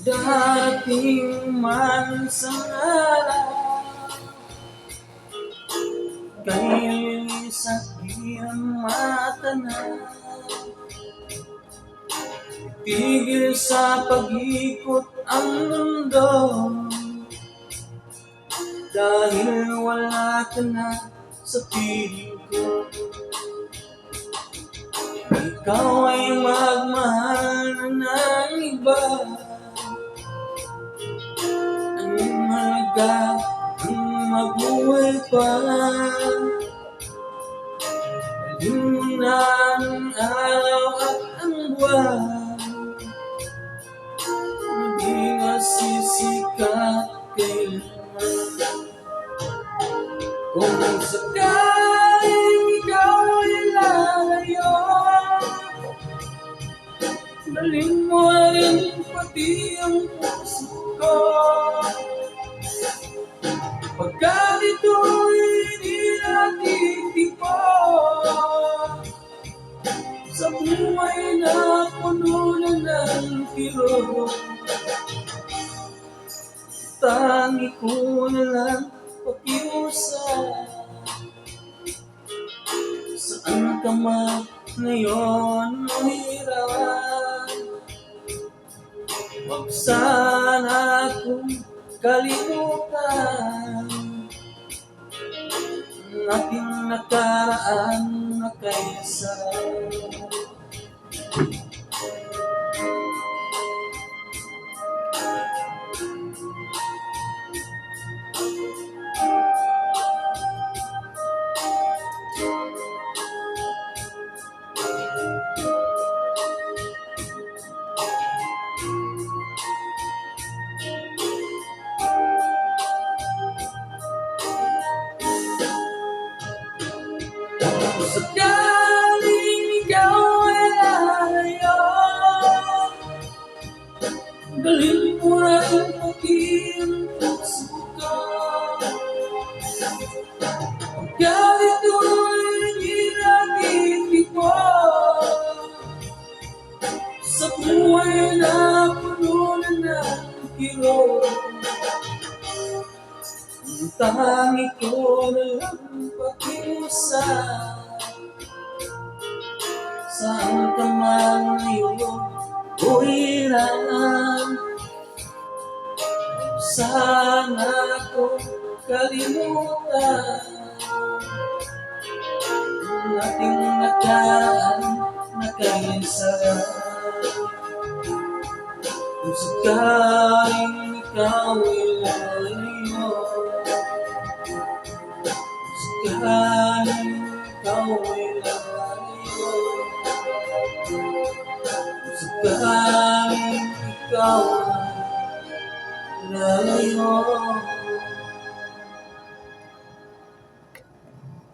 Dating man sa araw kay sakit ang mata na tigil sa pag-ikot ang mundo dahil wala ka na sa piling ko. Ikaw ay magmahal na ng iba. Anong mahalaga ang mabuhay pa? Halin mo na ang araw at ang buwan, hindi nasisikat kailanman. Kung sakaling ikaw ay lalayo, dalhin mo rin pati ang puso ko. Pagkat ito'y hindi natitipo sa buhay na puno na ng kirot, tangi ko na lang pakiusap. Saan ka man ngayon o hirap, huwag sana akong kalimutan ang ating nakaraan na kaysa. Sakaling ikaw ay lalayo, dalhin mo na ang pati ang puso ko. Pagkat ito'y hindi natitipo sa buhay na puno na ng kirot, ang tangi ko na lang pakiusap. Saan ka man ngayon o hirap, sana ko kalimutan ang ating nakaraan na kaysa. Kung sakaling ikaw ay lalayo, kung sakaling ikaw ay lalayo, sakaling ikaw ay lalayo.